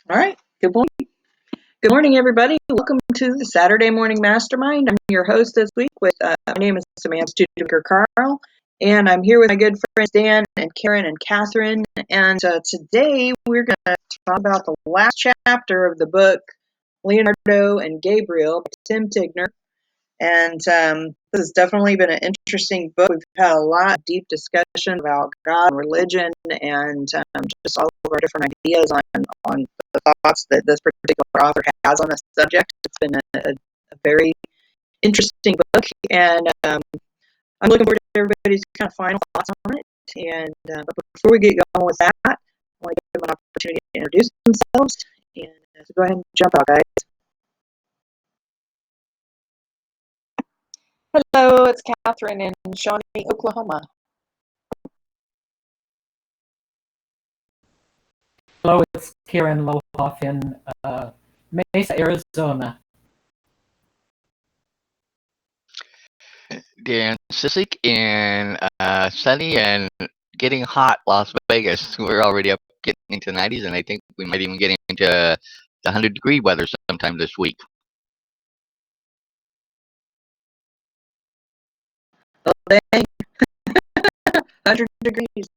All right. Good morning. Good morning, everybody. Welcome to the Saturday Morning Mastermind. I'm your host this week. My name is Samantha Studebaker Carl, and I'm here with my good friends Dan and Karen and Catherine. And today we're going to talk about the last chapter of the book Leonardo and Gabriel by Tim Tigner. And this has definitely been an interesting book. We've had a lot of deep discussion about God and religion and just all of our different ideas on the thoughts that this particular author has on the subject. It's been a very interesting book, and I'm looking forward to everybody's kind of final thoughts on it. And but before we get going with that, I want to give them an opportunity to introduce themselves. And so go ahead and jump out, guys. Hello, it's Catherine in Shawnee, Oklahoma. Hello, it's Karen Lohoff in Mesa, Arizona. Dan Sissik in sunny and getting hot Las Vegas. We're already up getting into the 90s, and I think we might even get into the 100-degree weather sometime this week. Oh, dang. 100 degrees.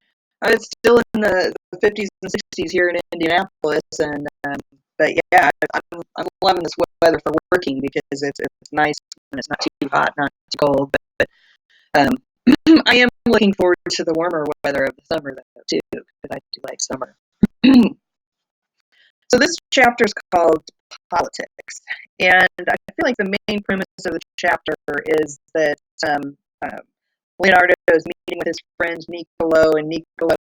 It's still in the 50s and 60s here in Indianapolis, and but yeah, I'm loving this weather for working because it's nice when it's not too hot, not too cold. But I am looking forward to the warmer weather of the summer though too, because I do like summer. So this chapter is called Politics, and I feel like the main premise of the chapter is that Leonardo is meeting with his friend Niccolo, and Niccolo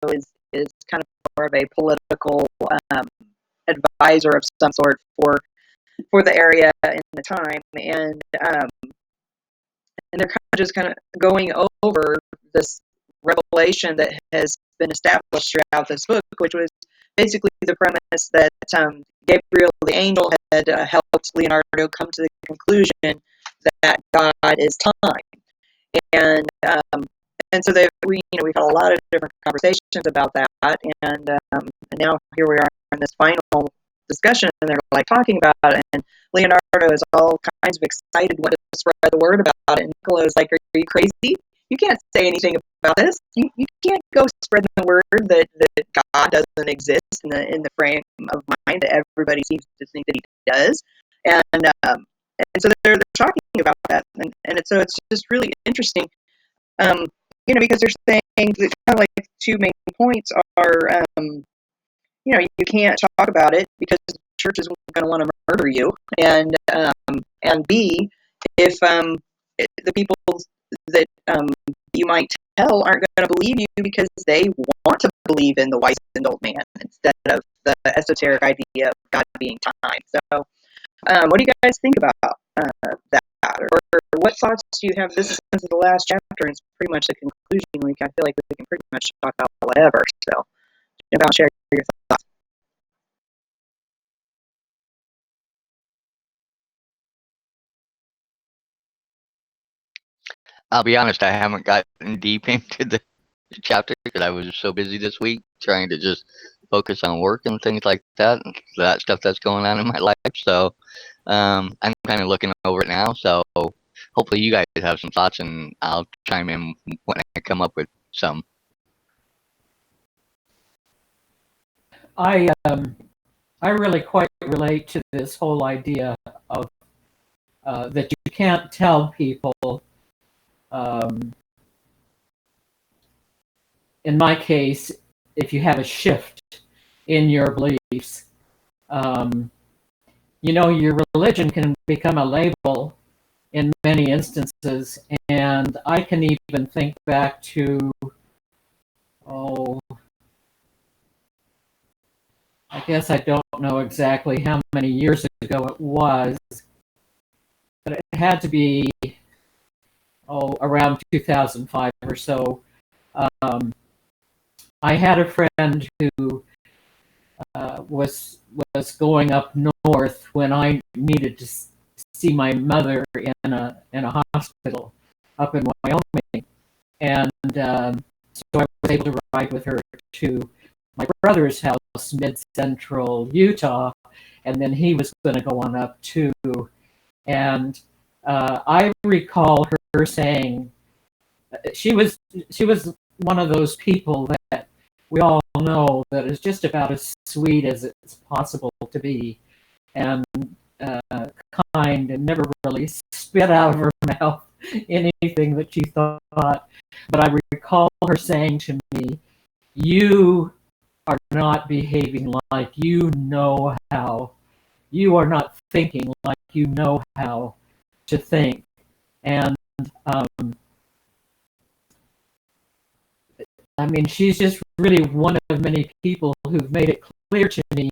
is kind of more of a political advisor of some sort for the area in the time, and they're kind of going over this revelation that has been established throughout this book, which was basically the premise that Gabriel the angel had helped Leonardo come to the conclusion that God is time, and so we've had a lot of different conversations about that, and now here we are in this final discussion, and they're like talking about it, and Leonardo is all kinds of excited, wanting to spread the word about it, and Nicolo's like, "Are you crazy? You can't say anything about this. You can't go spreading the word that God doesn't exist in the frame of mind that everybody seems to think that He does." And so they're talking about that, and it's just really interesting. Because they're saying that kind of like two main points are, you can't talk about it because the church is going to want to murder you, and B, if the people that you might tell aren't going to believe you because they want to believe in the wise and old man instead of the esoteric idea of God being time. So, what do you guys think about that? Or what thoughts do you have? This is the last chapter, and it's pretty much the conclusion. I feel like we can pretty much talk about whatever. So, share your thoughts. I'll be honest, I haven't gotten deep into the chapter because I was so busy this week trying to just focus on work and things like that stuff that's going on in my life. So I'm kind of looking over it now. So hopefully you guys have some thoughts, and I'll chime in when I come up with some. I really quite relate to this whole idea of that you can't tell people. In my case, if you have a shift in your beliefs, your religion can become a label in many instances, and I can even think back to, I guess I don't know exactly how many years ago it was, but it had to be, around 2005 or so. I had a friend who was going up north when I needed to see my mother in a hospital up in Wyoming, and so I was able to ride with her to my brother's house mid-central Utah, and then he was going to go on up too. And I recall her saying she was one of those people that we all know that is just about as sweet as it's possible to be, and kind, and never really spit out of her mouth anything that she thought. But I recall her saying to me, "You are not behaving like you know how. You are not thinking like you know how to think." And I mean, she's just really one of many people who've made it clear to me,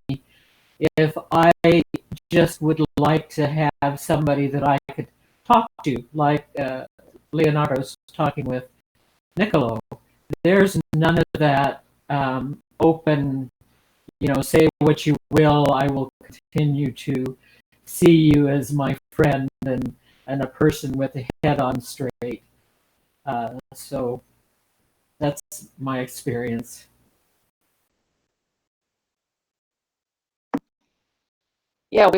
if I just would like to have somebody that I could talk to, like Leonardo's talking with Niccolo. There's none of that open, say what you will, I will continue to see you as my friend and a person with a head on straight. So that's my experience. Yeah,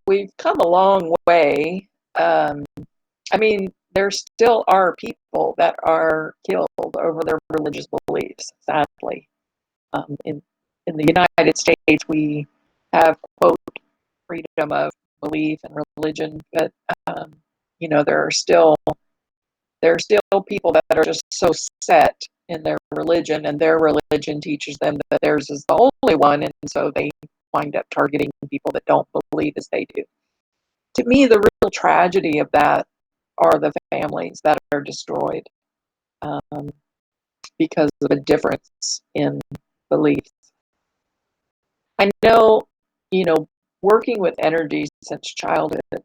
we've come a long way. I mean, there still are people that are killed over their religious beliefs, sadly. In the United States, we have, quote, freedom of belief and religion, but there are still people that are just so set in their religion, and their religion teaches them that theirs is the only one, and so they wind up targeting people that don't believe as they do. To me, the real tragedy of that are the families that are destroyed because of a difference in beliefs. I know, working with energy since childhood, it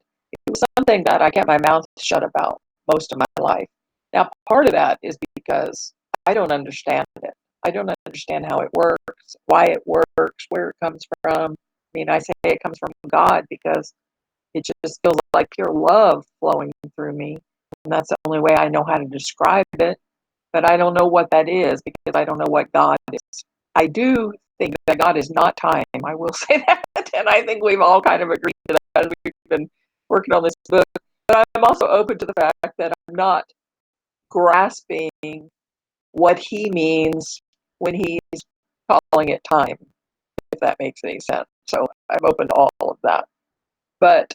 was something that I kept my mouth shut about most of my life. Now, part of that is because I don't understand it. I don't understand how it works, why it works, where it comes from. I mean, I say it comes from God because it just feels like pure love flowing through me. And that's the only way I know how to describe it. But I don't know what that is because I don't know what God is. I do think that God is not time. I will say that. And I think we've all kind of agreed to that as we've been working on this book. But I'm also open to the fact that I'm not grasping what he means when he's calling it time, if that makes any sense. So I'm open to all of that. But,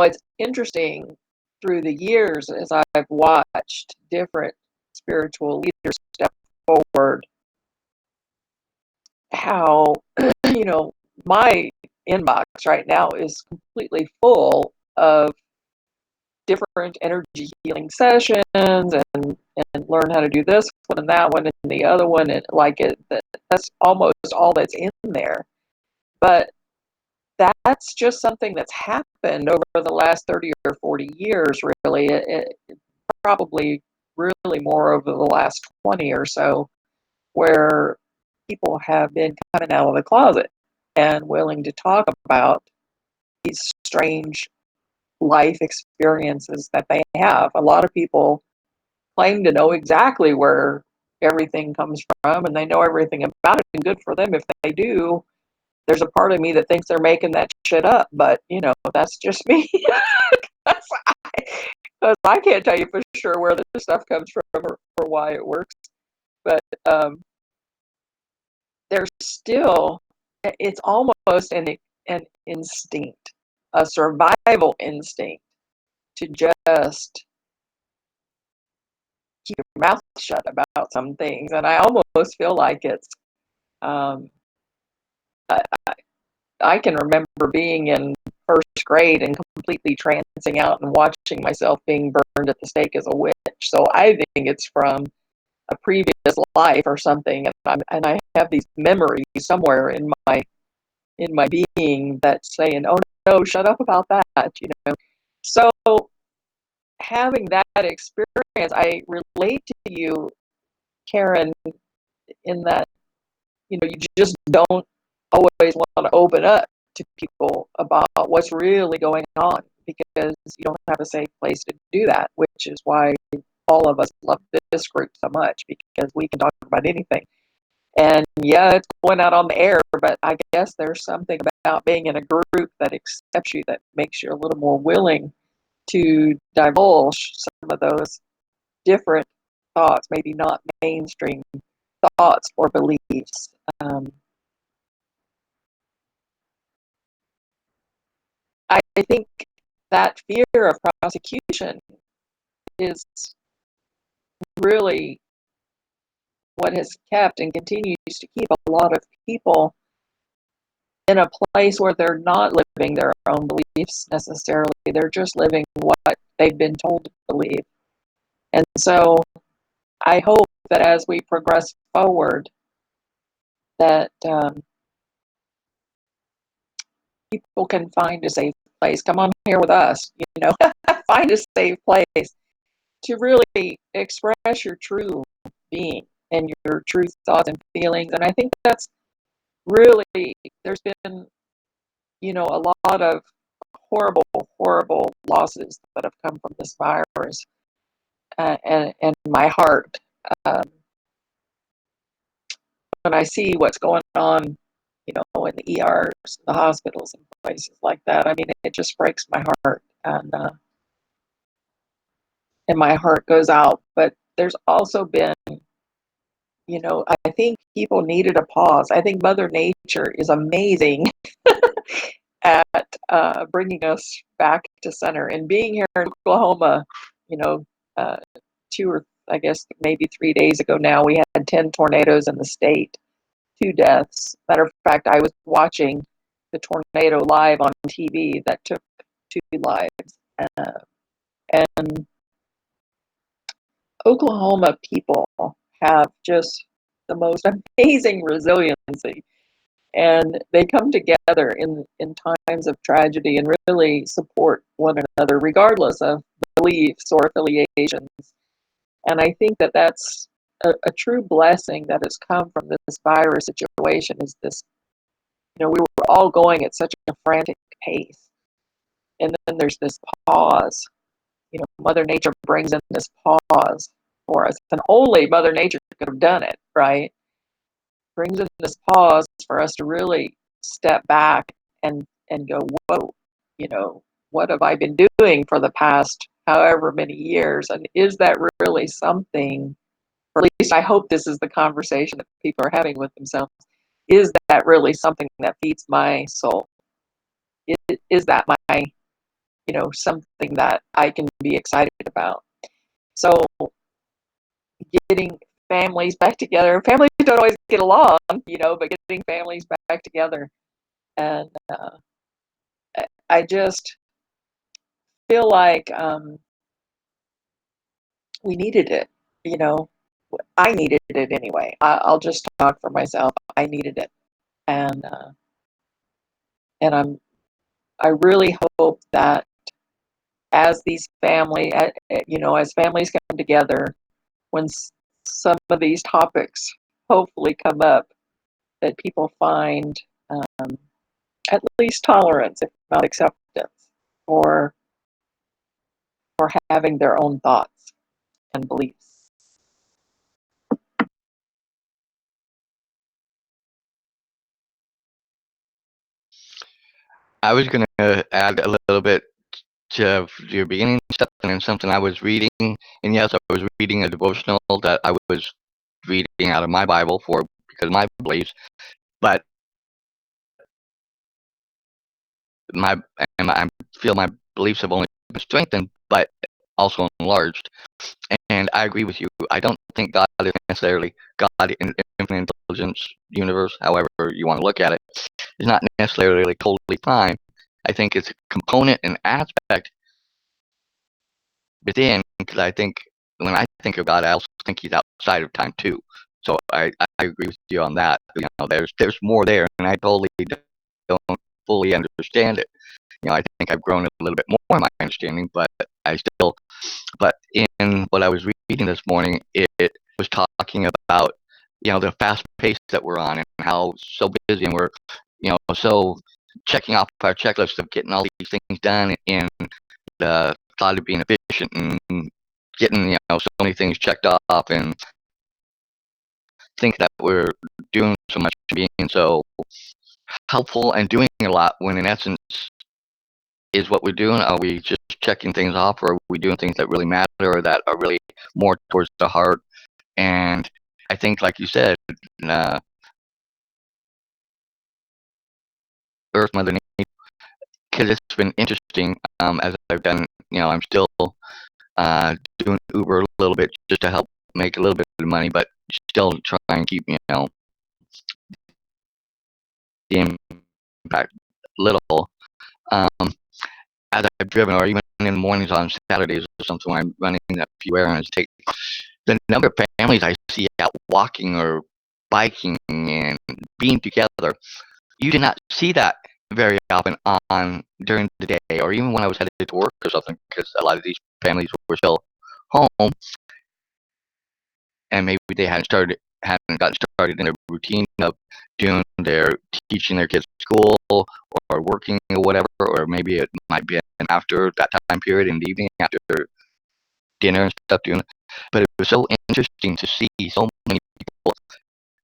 it's interesting through the years as I've watched different spiritual leaders step forward, how, my inbox right now is completely full of different energy healing sessions and learn how to do this one and that one and the other one, and that's almost all that's in there. But that's just something that's happened over the last 30 or 40 years, really. It probably really more over the last 20 or so, where people have been coming out of the closet and willing to talk about these strange life experiences that they have. A lot of people claim to know exactly where everything comes from and they know everything about it, and good for them if they do. There's a part of me that thinks they're making that shit up, but that's just me. Because I can't tell you for sure where this stuff comes from or why it works. But there's still, it's almost an instinct, a survival instinct to just keep your mouth shut about some things. And I almost feel like it's, um, I, I can remember being in first grade and completely trancing out and watching myself being burned at the stake as a witch. So I think it's from a previous life or something, and I have these memories somewhere in my being that's saying, "Oh no, shut up about that." So having that experience, I relate to you, Karen, in that you just don't always want to open up to people about what's really going on because you don't have a safe place to do that, which is why all of us love this group so much, because we can talk about anything. And yeah, it's going out on the air, but I guess there's something about being in a group that accepts you that makes you a little more willing to divulge some of those different thoughts, maybe not mainstream thoughts or beliefs. I think that fear of prosecution is really what has kept and continues to keep a lot of people in a place where they're not living their own beliefs necessarily. They're just living what they've been told to believe. And so I hope that as we progress forward, that people can find a safe place. Come on here with us, find a safe place to really express your true being and your true thoughts and feelings. And I think that's really, there's been, a lot of horrible losses that have come from this virus. And my heart, um, when I see what's going on, in the ERs, the hospitals, and places like that, I mean, it just breaks my heart. And my heart goes out. But there's also been, I think people needed a pause. I think Mother Nature is amazing at bringing us back to center. And being here in Oklahoma, uh, two or I guess maybe 3 days ago now, we had 10 tornadoes in the state, 2 deaths. Matter of fact, I was watching the tornado live on TV that took 2 lives. And Oklahoma people have just the most amazing resiliency, and they come together in times of tragedy and really support one another regardless of beliefs or affiliations. And I think that that's a true blessing that has come from this virus situation. Is this, we were all going at such a frantic pace, and then there's this pause. Mother Nature brings in this pause for us, and only Mother Nature could have done it, right? Brings in this pause for us to really step back and go, whoa, what have I been doing for the past however many years? And is that really something, or at least I hope this is the conversation that people are having with themselves, is that really something that feeds my soul? Is that my, something that I can be excited about? So getting families back together. Families don't always get along, but getting families back together. And I just feel like we needed it. You know, I needed it anyway. I'll just talk for myself. I needed it, and I really hope that as these as families come together, when some of these topics hopefully come up, that people find at least tolerance, if not acceptance, for having their own thoughts and beliefs. I was going to add a little bit to your beginning stuff and then something I was reading. And yes, I was reading a devotional that I was reading out of my Bible because of my beliefs. But I feel my beliefs have only been strengthened, but also enlarged. And I agree with you. I don't think God is necessarily God in infinite intelligence universe, however you want to look at it, is not necessarily totally fine. I think it's a component and aspect within, because I think when I think of God, I also think He's outside of time too. So I agree with you on that. There's more there, and I totally don't fully understand it. I think I've grown a little bit more in my understanding, but but in what I was reading this morning, it was talking about, the fast pace that we're on and how so busy and we're, so checking off our checklist of getting all these things done and the thought of being efficient and getting, so many things checked off. And think that we're doing so much, being so helpful and doing a lot, when in essence is what we're doing. Are we just checking things off, or are we doing things that really matter, or that are really more towards the heart? And I think, like you said, uh, Earth, Mother Nature, because it's been interesting, as I've done. I'm still doing Uber a little bit just to help make a little bit of money, but still try and keep the impact little. Um, as I've driven, or even in the mornings on Saturdays or something, when I'm running a few errands, take the number of families I see out walking or biking and being together. You did not see that very often on during the day, or even when I was headed to work or something, because a lot of these families were still home, and maybe they hadn't gotten started in their routine of doing their teaching their kids school or working or whatever, or maybe it might be after that time period in the evening after dinner and stuff doing it. But it was so interesting to see so many people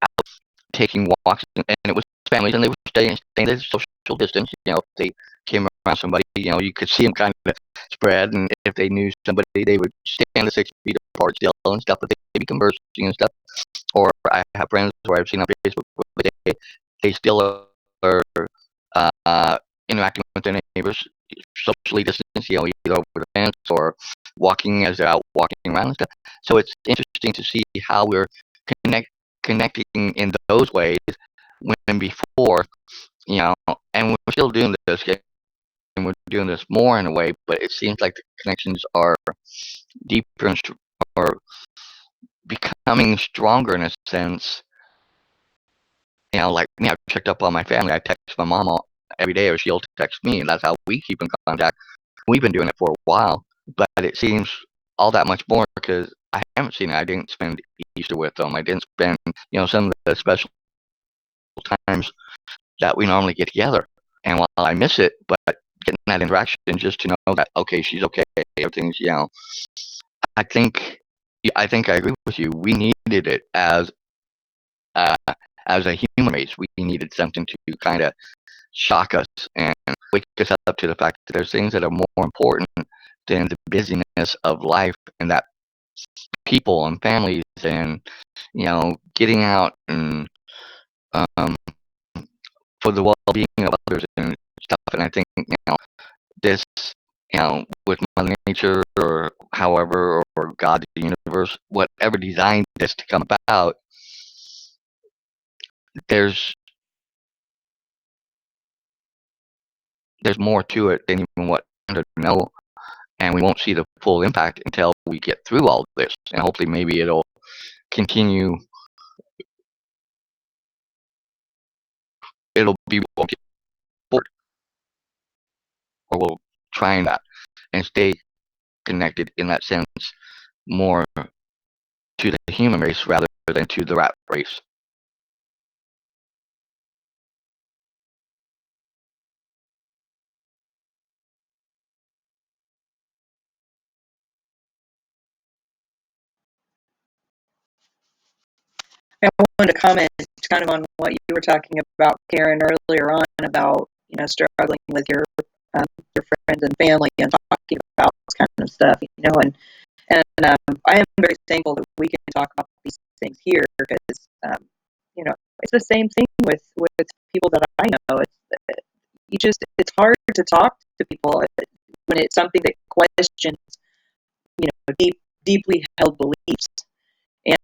out taking walks, and it was families, and they were staying at a social distance. If they came around somebody, you could see them kind of spread, and if they knew somebody, they would stand at 6 feet apart still and stuff, but they'd be conversing and stuff. Or I have friends where I've seen on Facebook where they still are interacting with their neighbors socially distanced, either over the fence or walking as they're out walking around and stuff. So it's interesting to see how we're connecting in those ways when before, and we're still doing this, and we're doing this more in a way, but it seems like the connections are deeper and or becoming stronger in a sense. Like me, I've checked up on my family. I text my mom every day, or she'll text me, and that's how we keep in contact. We've been doing it for a while, but it seems all that much more because I haven't seen it. I didn't spend Easter with them. I didn't spend, some of the special times that we normally get together. And while I miss it, but getting that interaction just to know that, okay, she's okay, everything's, I think, I agree with you. We needed it uh, as a human race. We needed something to kind of shock us and wake us up to the fact that there's things that are more important than the busyness of life, and that people and families and getting out and um, for the well-being of others and stuff. And I think this with Mother Nature, or however, or God, the universe, whatever designed this to come about, there's more to it than even what to know, and we won't see the full impact until we get through all this, and hopefully maybe it'll continue. It'll be forward, or we'll try that and stay connected in that sense more to the human race rather than to the rat race. I wanted to comment kind of on what you were talking about, Karen, earlier on about struggling with your friends and family and talking about this kind of stuff, and I am very thankful that we can talk about these things here because it's the same thing with people that I know. It's hard to talk to people when it's something that questions deeply held beliefs.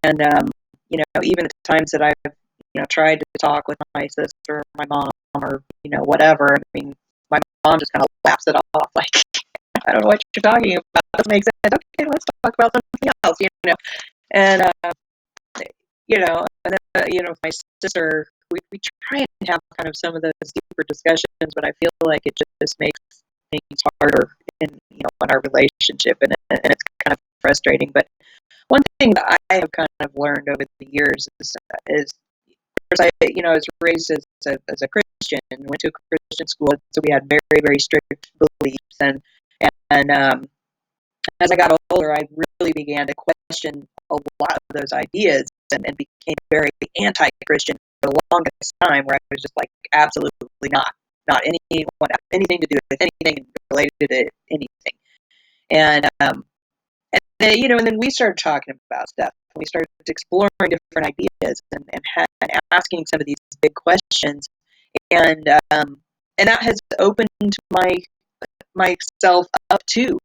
And even at times that I've tried to talk with my sister or my mom or whatever, I mean, my mom just kind of laughs it off like, I don't know what you're talking about. It doesn't make sense. Okay, let's talk about something else, And and then, my sister, we try and have kind of some of those deeper discussions, but I feel like it just makes things harder in our relationship, and it's kind of frustrating. But one thing that I have kind of learned over the years is of course, I was raised as a Christian, went to a Christian school, so we had very, very strict beliefs, and as I got older, I really began to question a lot of those ideas, and became very anti-Christian for the longest time, where I was just like, absolutely not anyone have anything to do with anything related to anything. And then, and then we started talking about stuff. We started exploring different ideas and asking some of these big questions, and that has opened myself up to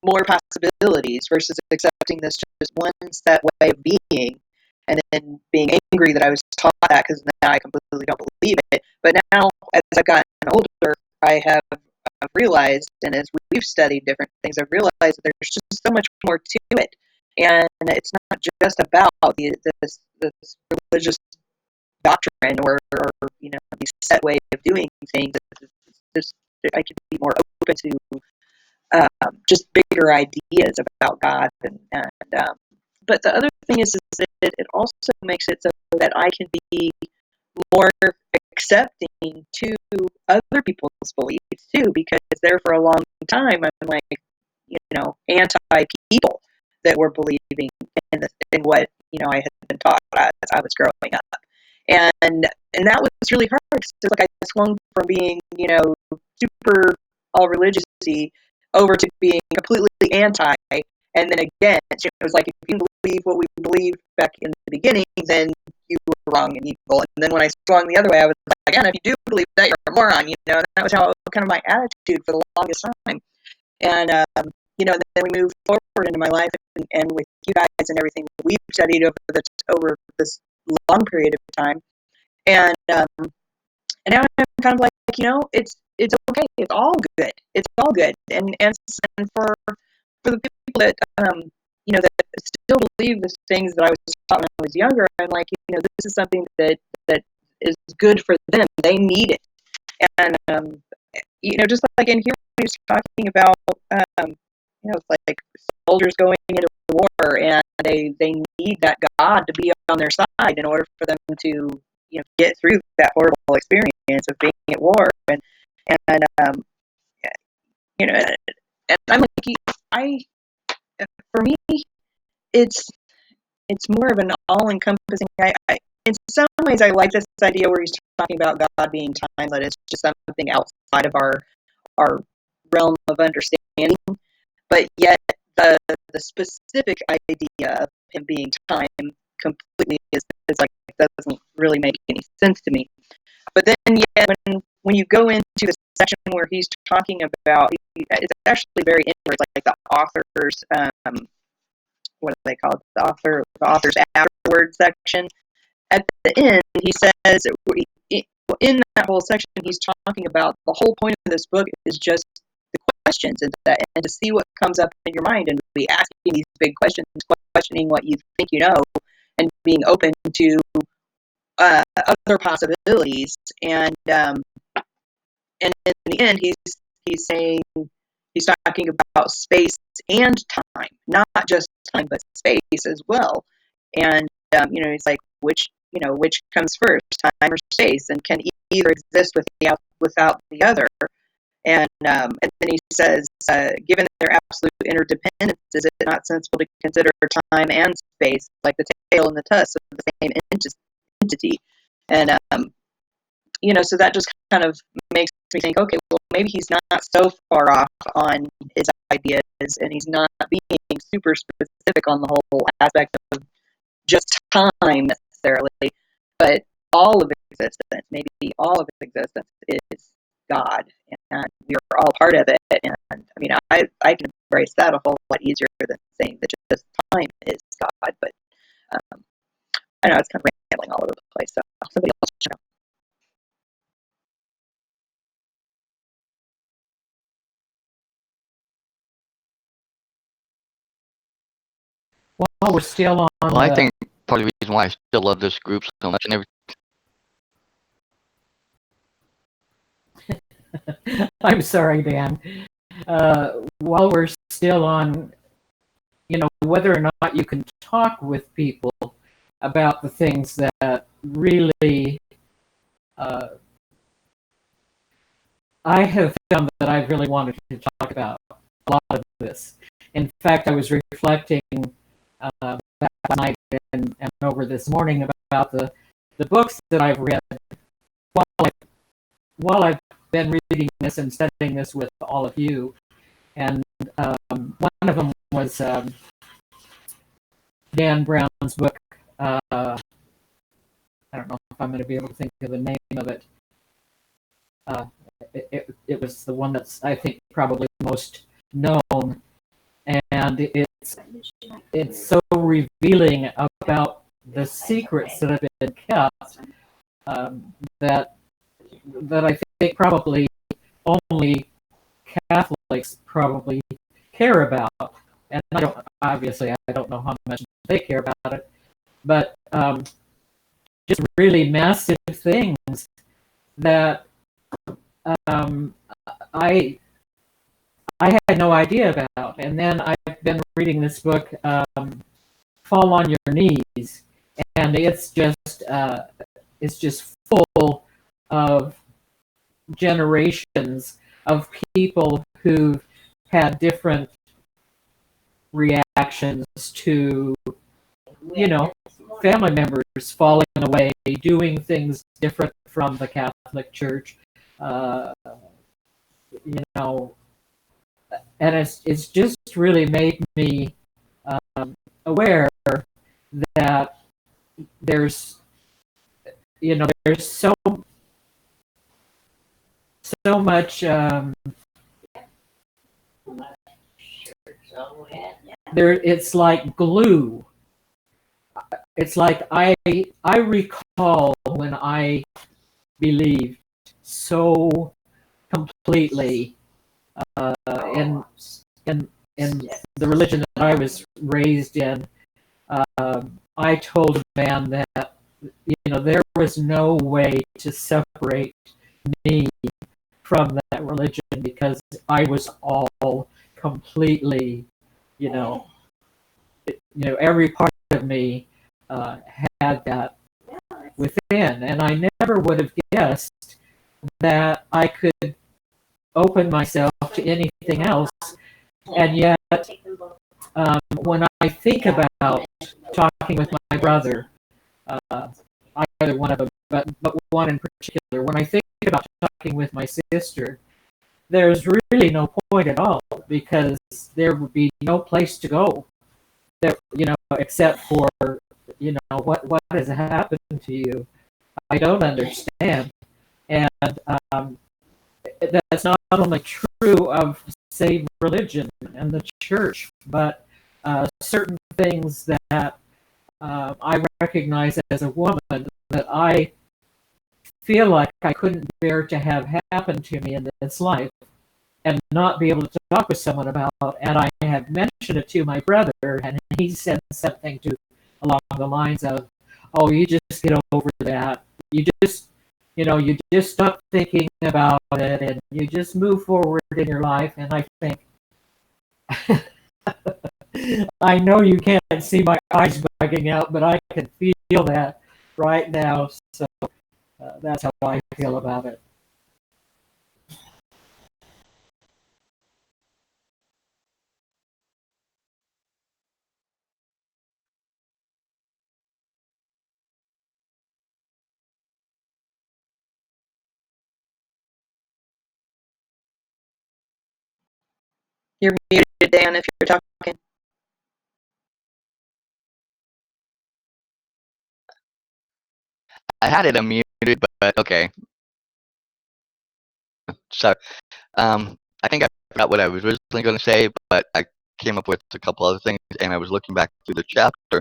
more possibilities versus accepting this just one set way of being, and then being angry that I was taught that, because now I completely don't believe it. But now, as I've gotten older, I have realized, and as we've studied different things, I've realized that there's just so much more to it, and it's not just about this religious doctrine or these set way of doing things. I could be more open to just bigger ideas about God, but the other thing is that it also makes it so that I can be more accepting to other people's beliefs too, because there for a long time I'm like, anti people that were believing in what I had been taught as I was growing up, and that was really hard. So like I swung from being super all religious-y over to being completely anti, and then again it was like, if you believe what we believed back in the beginning, then you were wrong and evil. And then when I swung the other way, I was like, again, if you do believe that, you're a moron. And that was how kind of my attitude for the longest time. And then we moved forward into my life, and with you guys and everything we've studied over this long period of time, and now I'm kind of like, it's okay, it's all good, and for the people that that still believe the things that I was taught when I was younger, I'm like, this is something that is good for them. They need it, and just like in here, he was talking about, it's like soldiers going into war, and they need that God to be on their side in order for them to get through that horrible experience of being at war, and and I'm like, for me, it's more of an all-encompassing. In some ways, I like this idea where he's talking about God being timeless. It's just something outside of our realm of understanding, but yet the specific idea of him being time completely is like, that doesn't really make any sense to me. But then, when you go into the section where he's talking about, it's actually very interesting. Like the author's, what do they call it? The author's afterward section. At the end, he says, in that whole section, he's talking about the whole point of this book is just the questions, and to see what comes up in your mind, and be asking these big questions, questioning what you think you know, and being open to other possibilities. And in the end, he's saying, he's talking about space and time, not just time but space as well. And he's like, which comes first, time or space, and can either exist without the other. And then he says, given their absolute interdependence, is it not sensible to consider time and space like the tail and the tusk of the same entity? And so that just kind of makes me think, okay, well, maybe he's not so far off on his ideas, and he's not being super specific on the whole aspect of just time necessarily, but all of existence. Maybe all of existence is God, and we are all part of it. And I mean, I can embrace that a whole lot easier than saying that just time is God. But I know it's kind of rambling all over the place, so somebody else should know. While we're still on, Well, I think part of the reason why I still love this group so much, and I'm sorry, Dan. While we're still on, whether or not you can talk with people about the things that really I have found that I really wanted to talk about a lot of this. In fact, I was reflecting that night and over this morning about the books that I've read while I've been reading this and studying this with all of you. And one of them was Dan Brown's book. I don't know if I'm going to be able to think of the name of it. It was the one that's, I think, probably most known, and it's so revealing about the secrets that have been kept, that I think probably only Catholics probably care about. And I don't know how much they care about it, but just really massive things that I had no idea about. And then I've been reading this book, Fall on Your Knees, and it's just full of generations of people who've had different reactions to, family members falling away, doing things different from the Catholic Church, and it's just really made me aware that there's so much it's like glue. It's like I recall when I believed so completely in the religion that I was raised in. I told a man that there was no way to separate me from that religion, because I was all completely, every part of me had that within, and I never would have guessed that I could open myself to anything else. And yet, when I think about talking with my brother, either one of them, but one in particular, when I think about talking with my sister, there's really no point at all, because there would be no place to go, that except for what has happened to you. I don't understand, and that's not only true of, say, religion and the church, but certain things that I recognize as a woman that I feel like I couldn't bear to have happen to me in this life, and not be able to talk with someone about. And I have mentioned it to my brother, and he said something along the lines of, "Oh, you just get over that. You just stop thinking about it, and you just move forward in your life." And I think, I know you can't see my eyes bugging out, but I can feel that right now. So that's how I feel about it. You're muted, Dan, if you're talking. I had it unmuted, but okay. So, I think I forgot what I was originally going to say, but I came up with a couple other things, and I was looking back through the chapter,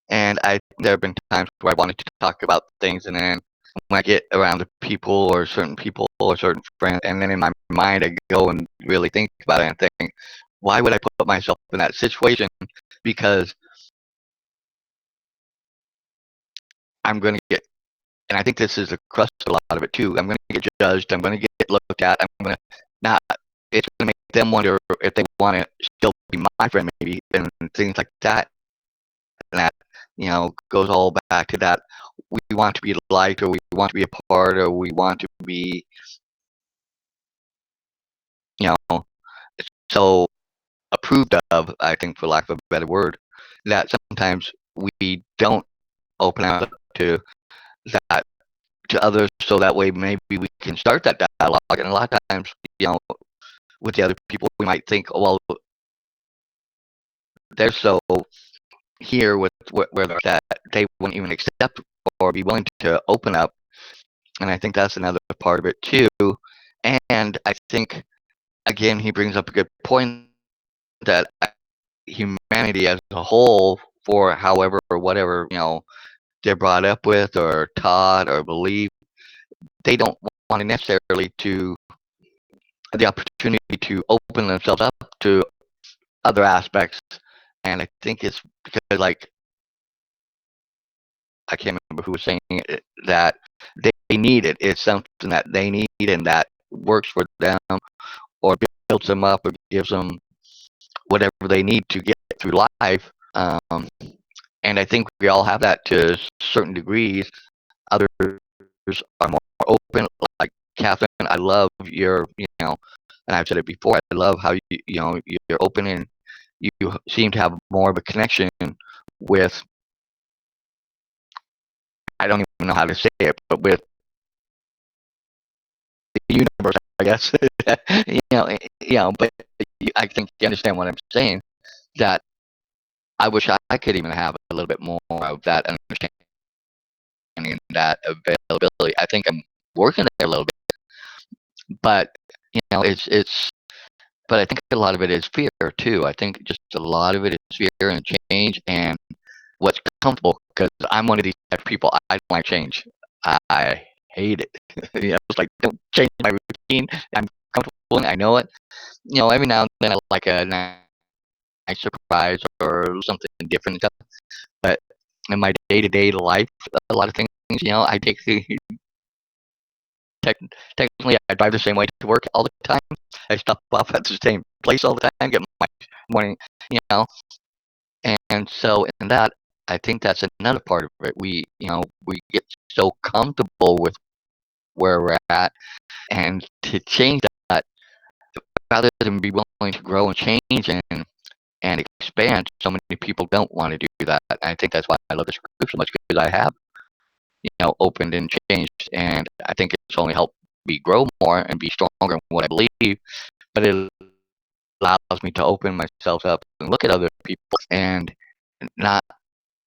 and there have been times where I wanted to talk about things, and then when I get around to people or certain friends, and then in my mind I go and really think about it and think, why would I put myself in that situation? Because I'm going to get, and I think this is the crust of a lot of it too, I'm going to get judged, I'm going to get looked at, I'm going to not, it's going to make them wonder if they want to still be my friend maybe, and things like that. And that, goes all back to that, we want to be liked, or we want to be a part, or we want to be, so approved of, I think, for lack of a better word, that sometimes we don't open up to that to others, so that way maybe we can start that dialogue. And a lot of times, with the other people, we might think, oh, well, they're so here with where they're at, they wouldn't even accept or be willing to open up. And I think that's another part of it too. And I think, again, he brings up a good point that humanity as a whole, for however or whatever they're brought up with or taught or believe, they don't want to necessarily to the opportunity to open themselves up to other aspects. And I think it's because, like, I can't remember who was saying it, that they need it. It's something that they need and that works for them, or builds them up, or gives them whatever they need to get through life. And I think we all have that to certain degrees. Others are more open. Like Catherine, I love your, and I've said it before, I love how you're open, and you seem to have more of a connection with, I don't even know how to say it, but with the universe, I guess. But I think you understand what I'm saying. That I wish I could even have a little bit more of that understanding and that availability. I think I'm working there a little bit, but it's. But I think a lot of it is fear too. I think just a lot of it is fear and change and what's comfortable. Because I'm one of these type of people. I don't like change. I hate it. It's like, don't change my routine. I'm comfortable and I know it. Every now and then I like a nice surprise or something different. But in my day-to-day life, a lot of things, I take the technically I drive the same way to work all the time. I stop off at the same place all the time, get my morning, you know. And so in that, I think that's another part of it. We get so comfortable with where we're at, and to change that, rather than be willing to grow and change and expand, so many people don't want to do that. And I think that's why I love this group so much, because I have opened and changed, and I think it's only helped me grow more and be stronger in what I believe. But it allows me to open myself up and look at other people and not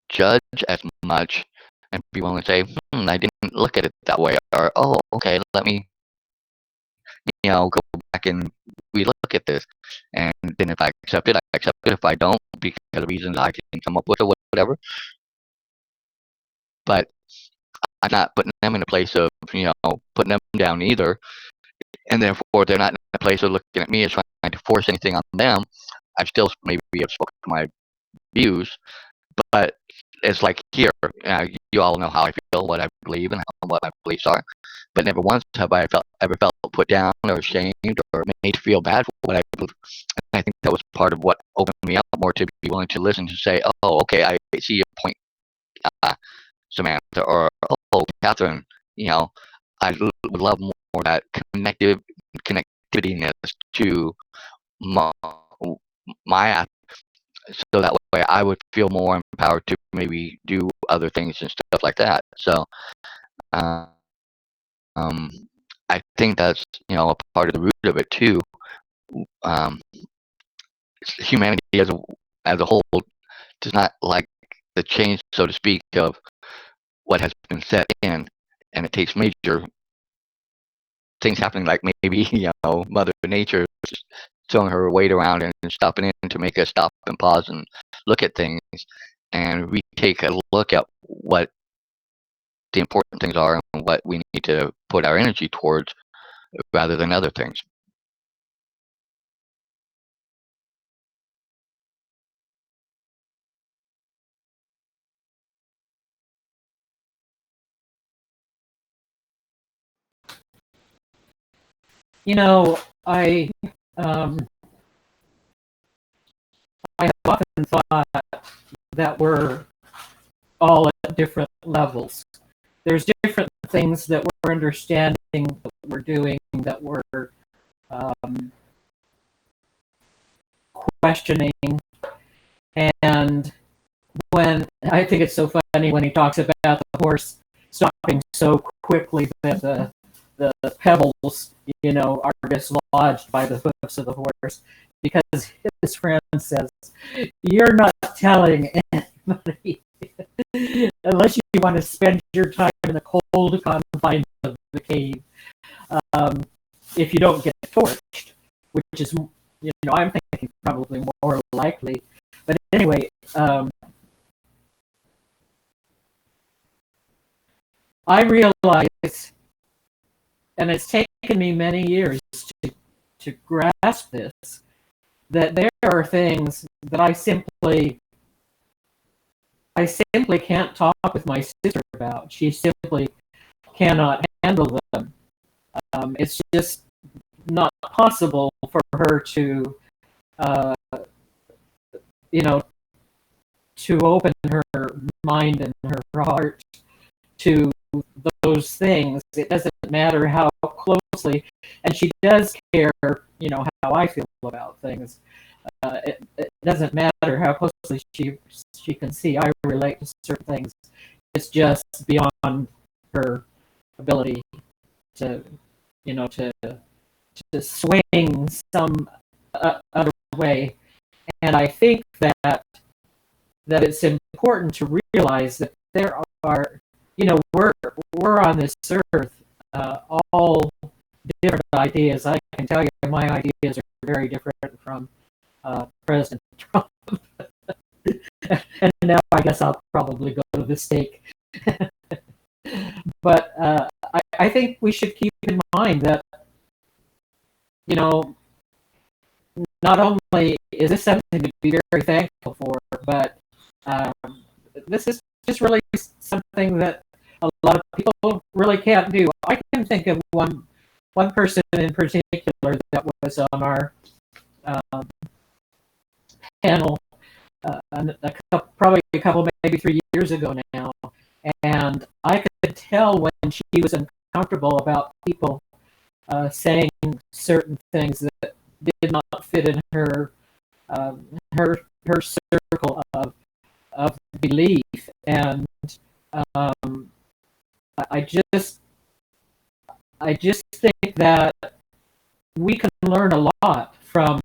judge as much, and be willing to say, I didn't look at it that way, or, oh, okay, let me go back and relook at this. And then if I accept it, I accept it. If I don't, because of reasons I can come up with or whatever. But I'm not putting them in a place of putting them down either, and therefore they're not in a place of looking at me as trying to force anything on them. I still maybe have spoken my views, but it's like here, you all know how I feel, what I believe, and what my beliefs are. But never once have I ever felt put down or ashamed or made to feel bad for what I believe. And I think that was part of what opened me up more to be willing to listen, to say, oh, okay, I see your point, Samantha, or, oh, Catherine. I would love more that connectivityness to my so that way I would feel more empowered to maybe do other things and stuff like that. So um, I think that's a part of the root of it too. Um, Humanity as a whole does not like the change, so to speak, of what has been set in, and it takes major things happening, like maybe Mother Nature throwing her weight around and stopping in to make us stop and pause and look at things, and we take a look at what the important things are and what we need to put our energy towards, rather than other things. Um, I have often thought that we're all at different levels. There's different things that we're understanding, that we're doing, that we're questioning. And when I think it's so funny when he talks about the horse stopping so quickly that the pebbles, are dislodged by the hoofs of the horse, because his friend says, "You're not telling anybody unless you want to spend your time in the cold confines of the cave. If you don't get torched," which is, I'm thinking probably more likely. But anyway, I realize, and it's taken me many years to grasp this, that there are things that I simply can't talk with my sister about. She simply cannot handle them. It's just not possible for her to, to open her mind and her heart to those things. It doesn't matter how closely, and she does care, how I feel about things. It doesn't matter how closely she can see I relate to certain things. It's just beyond her ability to, to swing some other way. And I think that it's important to realize that there are, we're on this earth, all different ideas. I can tell you my ideas are very different from President Trump. And now I guess I'll probably go to the stake. But I think we should keep in mind that, not only is this something to be very thankful for, but this is just really something that a lot of people really can't do. I can think of one person in particular that was on our panel probably a couple, maybe 3 years ago now, and I could tell when she was uncomfortable about people saying certain things that did not fit in her circle of belief, and I just think that we can learn a lot from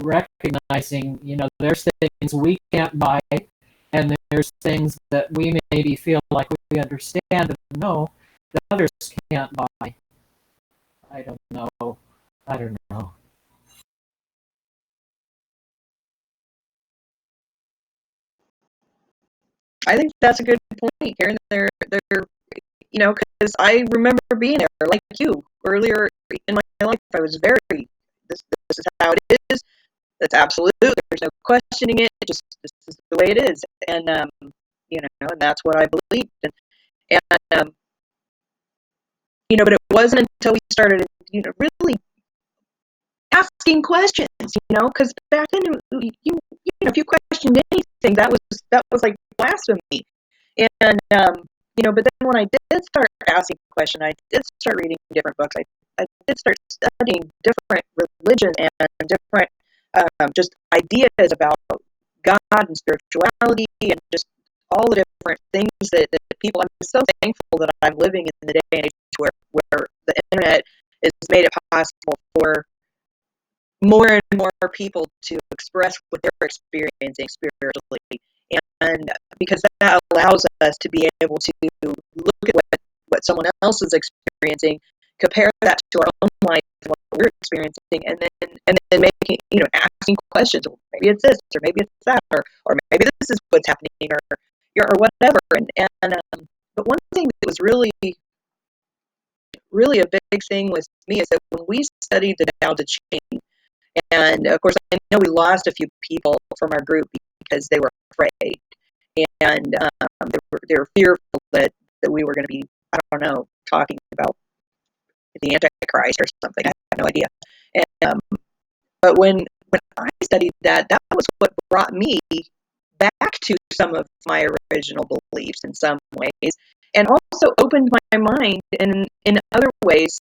recognizing, there's things we can't buy, and there's things that we maybe feel like we understand and know that others can't buy. I don't know. I think that's a good point, Karen. Because I remember being there like you earlier in my life. I was very, this is how it is. That's absolute. There's no questioning it. Just this is the way it is, and and that's what I believed. And but it wasn't until we started, really asking questions, because back then, if you questioned anything, that was like blasphemy. And but then when I did start asking questions, I did start reading different books. I did start studying different religion and different just ideas about God and spirituality and just all the different things that people. I'm so thankful that I'm living in the day and age where the internet has made it possible for more and more people to express what they're experiencing spiritually, and because that allows us to be able to look at what someone else is experiencing, compare that to our own life and what we're experiencing, and then making, asking questions. Well, maybe it's this, or maybe it's that, or maybe this is what's happening, or whatever. And but one thing that was really a big thing with me is that when we studied the Tao Te Ching, and of course, I know we lost a few people from our group because they were afraid, and they were fearful that we were going to be, I don't know, talking about the Antichrist or something. I have no idea. And, but when I studied that was what brought me back to some of my original beliefs in some ways, and also opened my mind in other ways,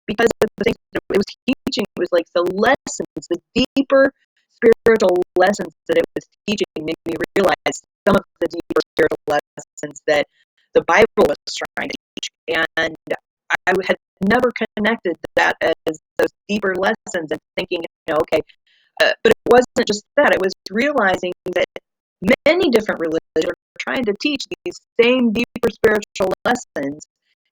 because of the things that it was teaching. It was like the lessons, the deeper spiritual lessons that it was teaching made me realize some of the deeper spiritual lessons that the Bible was trying to teach. And I had never connected that as those deeper lessons and thinking, okay, but it wasn't just that. It was realizing that many different religions are trying to teach these same deeper spiritual lessons,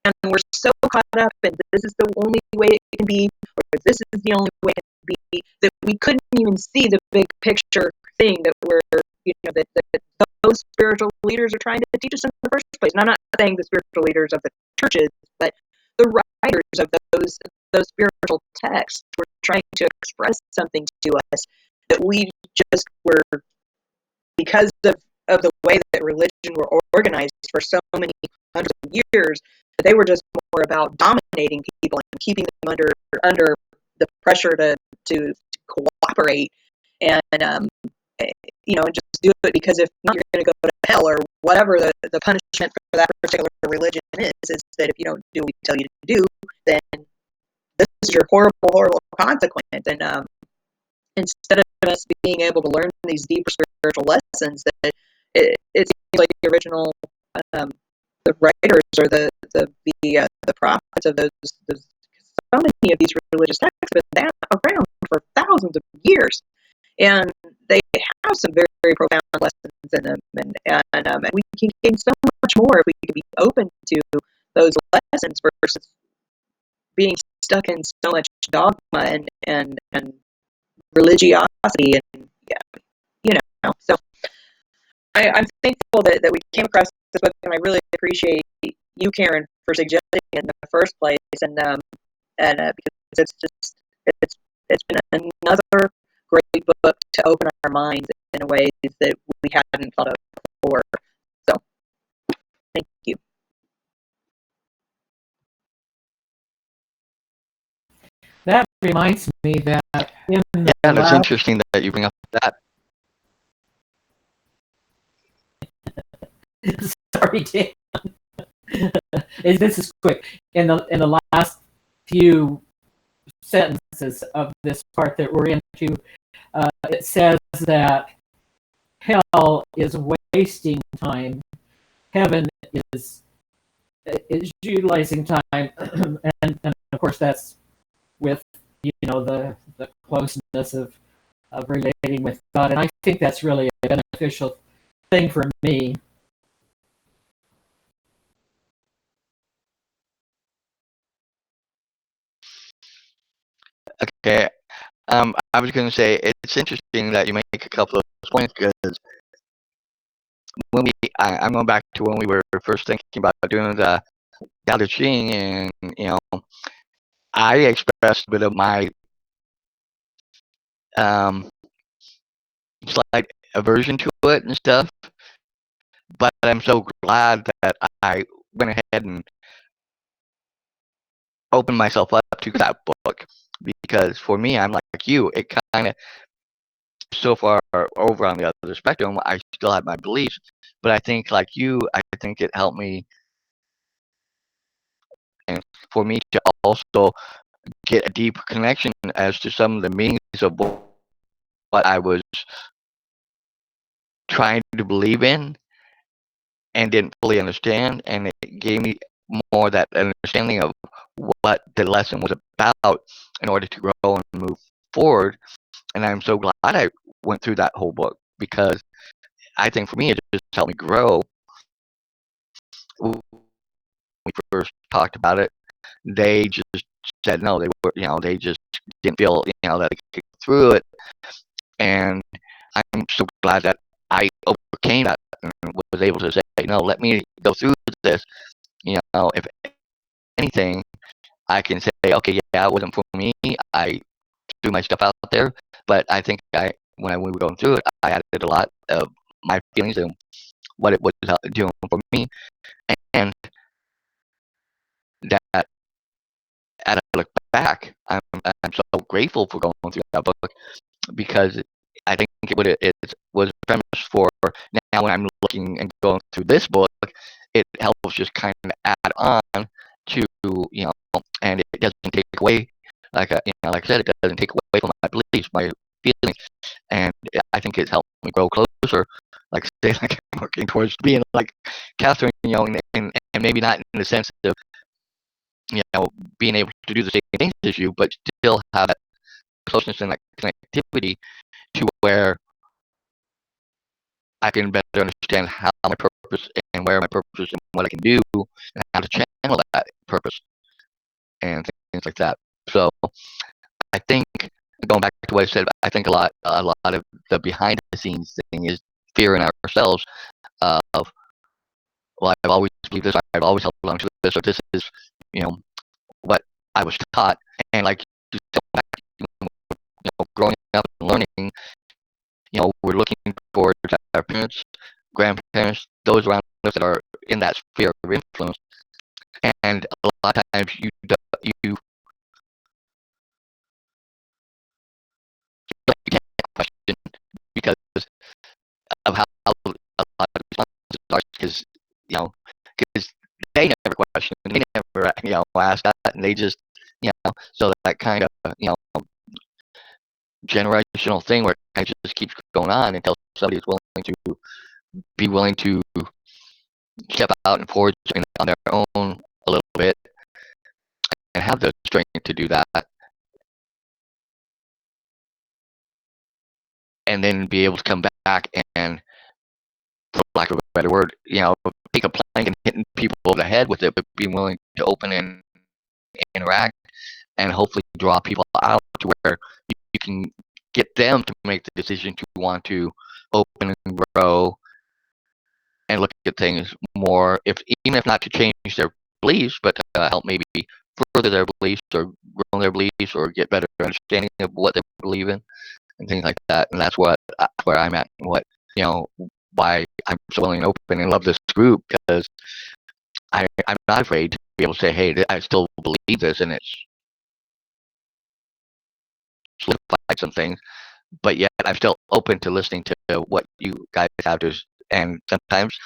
and we're so caught up in this is the only way it can be, or this is the only way it can be, that we couldn't even see the big picture thing that that those spiritual leaders are trying to teach us in the first place. And I'm not saying the spiritual leaders of the churches, but the writers of those spiritual texts were trying to express something to us that we just were, because of the way that religion were organized for so many hundreds of years, they were just more about dominating people and keeping them under the pressure to cooperate and just do it, because if not, you're going to go to hell, or whatever the punishment for that particular religion is that if you don't do what we tell you to do, then this is your horrible consequence. And instead of us being able to learn these deeper spiritual lessons, that it seems like the original the writers or the prophets of those so many of these religious texts have been around for thousands of years, and they have some very, very profound lessons in them, and we can gain so much more if we can be open to those lessons versus being stuck in so much dogma and religiosity, and so I'm thankful that we came across this book, and I really appreciate you, Karen, for suggesting it in the first place, and because it's been another great book to open our minds in ways that we hadn't thought of before. So, thank you. That reminds me that in the that's interesting that you bring up that. Sorry, Dan. This is quick. In the last few sentences of this part that we're into, it says that hell is wasting time, heaven is utilizing time, and of course that's with the closeness of relating with God, and I think that's really a beneficial thing for me. Okay. I was going to say it's interesting that you make a couple of points, because I'm going back to when we were first thinking about doing the Tao Te Ching, and I expressed a bit of my slight aversion to it and stuff, but I'm so glad that I went ahead and opened myself up to that book, because for me, I'm like you, it kind of so far over on the other spectrum. I still have my beliefs, but I think like you, I think it helped me, and for me to also get a deep connection as to some of the meanings of what I was trying to believe in and didn't fully understand, and it gave me more that understanding of what the lesson was about in order to grow and move forward. And I'm so glad I went through that whole book, because I think for me it just helped me grow. When we first talked about it, they just said no, they just didn't feel that they could get through it, and I'm so glad that I overcame that and was able to say no, let me go through this. If anything, I can say, okay, yeah, it wasn't for me. I threw my stuff out there, but I think when we were going through it, I added a lot of my feelings and what it was doing for me, and that as I look back, I'm so grateful for going through that book, because I think it was a premise for now when I'm looking and going through this book. It helps just kind of add on to and it doesn't take away, like I said, it doesn't take away from my beliefs, my feelings, and I think it's helped me grow closer. Like I say, like I'm working towards being like Catherine, and maybe not in the sense of being able to do the same things as you, but still have that closeness and that connectivity to where I can better understand how my purpose and where my purpose and what I can do and how to channel that purpose and things like that. So I think going back to what I said, I think a lot of the behind the scenes thing is fear in ourselves of, well, I've always believed this, I've always held on to this, or this is what I was taught, and like growing up and learning, we're looking for our parents, grandparents, those around us that are in that sphere of influence, and a lot of times you can't question because of how a lot of responses are, because because they never question, they never ask that, and they just so that kind of generational thing where it just keeps going on until somebody is willing to step out and forge on their own a little bit and have the strength to do that, and then be able to come back and, for lack of a better word, take a plank and hitting people over the head with it, but being willing to open and interact and hopefully draw people out to where you can get them to make the decision to want to open and grow and look at things more, even if not to change their beliefs, but to help maybe further their beliefs or grow their beliefs or get better understanding of what they believe in and things like that. And that's where I'm at, and why I'm so willing and open and love this group, because I'm not afraid to be able to say, hey, I still believe this, and it's solidified some things, but yet I'm still open to listening to what you guys have to. And sometimes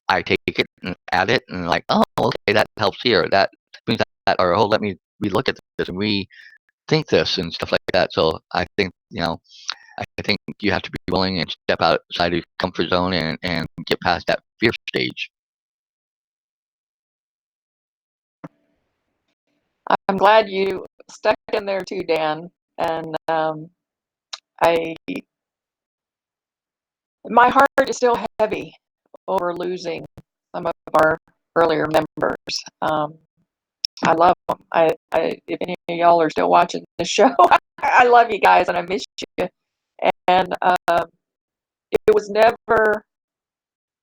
I take it and add it, and like, oh, okay, that helps here. That brings that, or oh, let me relook at this and rethink this and stuff like that. So I think I think you have to be willing and step outside of your comfort zone and get past that fear stage. I'm glad you stuck in there too, Dan. And I, my heart is still heavy over losing some of our earlier members. I love them. If any of y'all are still watching the show, I love you guys and I miss you. And it was never.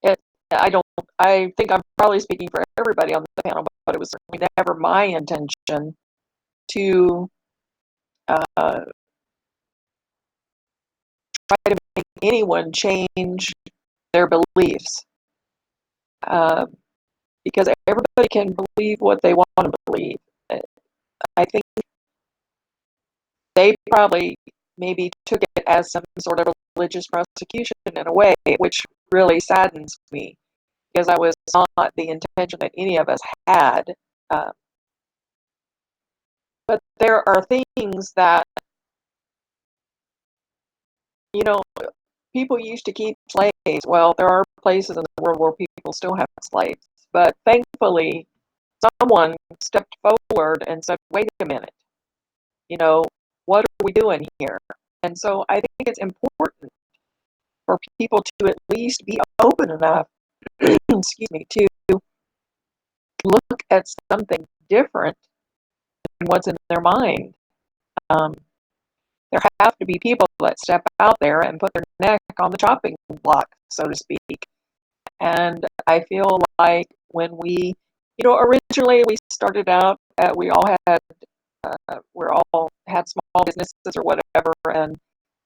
It, I think I'm probably speaking for everybody on the panel, but it was certainly never my intention to try to make anyone change their beliefs, because everybody can believe what they want to believe. I think they probably maybe took it as some sort of religious prosecution in a way, which really saddens me, because that was not the intention that any of us had. Uh, but there are things that, people used to keep slaves. Well, there are places in the world where people still have slaves, but thankfully, someone stepped forward and said, wait a minute, what are we doing here? And so I think it's important for people to at least be open enough, excuse me, to look at something different than what's in their mind. There have to be people that step out there and put their neck on the chopping block, so to speak. And I feel like when we, originally we started out, we all had small businesses or whatever, and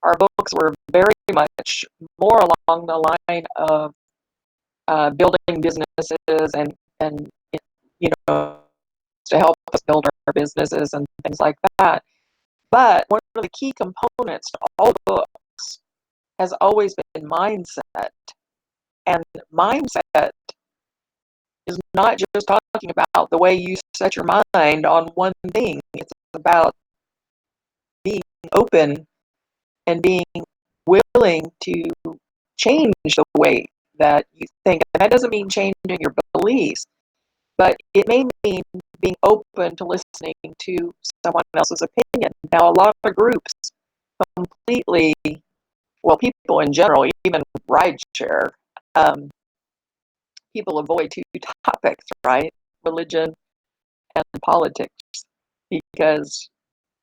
our books were very much more along the line of building businesses and to help us build our businesses and things like that. But one of the key components to all books has always been mindset. And mindset is not just talking about the way you set your mind on one thing. It's about being open and being willing to change the way that you think. And that doesn't mean changing your beliefs, but it may mean being open to listening to someone else's opinion. Now, a lot of groups completely, well, people in general, even rideshare, people avoid two topics, right? Religion and politics, because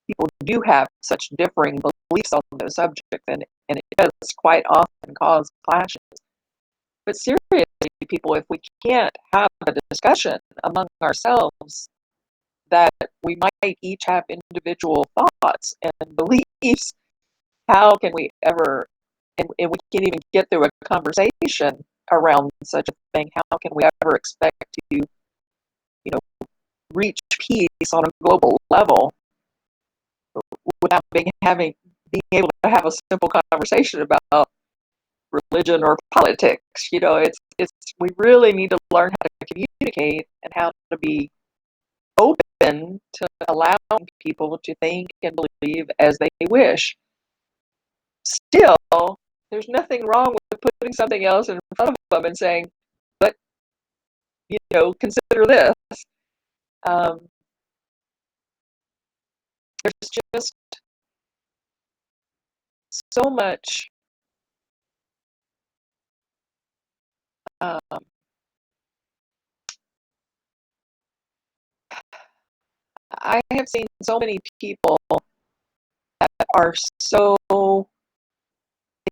people do have such differing beliefs on those subjects, and it does quite often cause clashes. But seriously, people, if we can't have a discussion among ourselves that we might each have individual thoughts and beliefs, how can we ever, and we can't even get through a conversation around such a thing, how can we ever expect to, reach peace on a global level without being able to have a simple conversation about religion or politics? It's we really need to learn how to communicate and how to be open to allowing people to think and believe as they wish. Still, there's nothing wrong with putting something else in front of them and saying, but, consider this. There's just so much I have seen so many people that are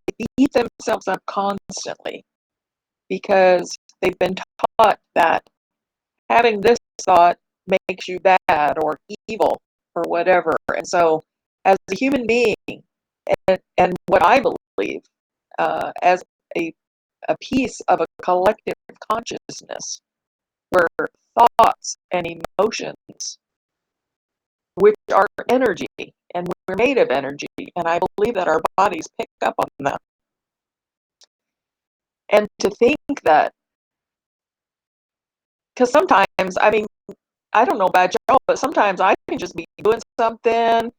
they beat themselves up constantly because they've been taught that having this thought makes you bad or evil or whatever. And so, as a human being, and what I believe as a piece of a collective consciousness, where thoughts and emotions, which are energy, and we're made of energy, and I believe that our bodies pick up on them. And to think that, because sometimes, I don't know about y'all, but sometimes I can just be doing something,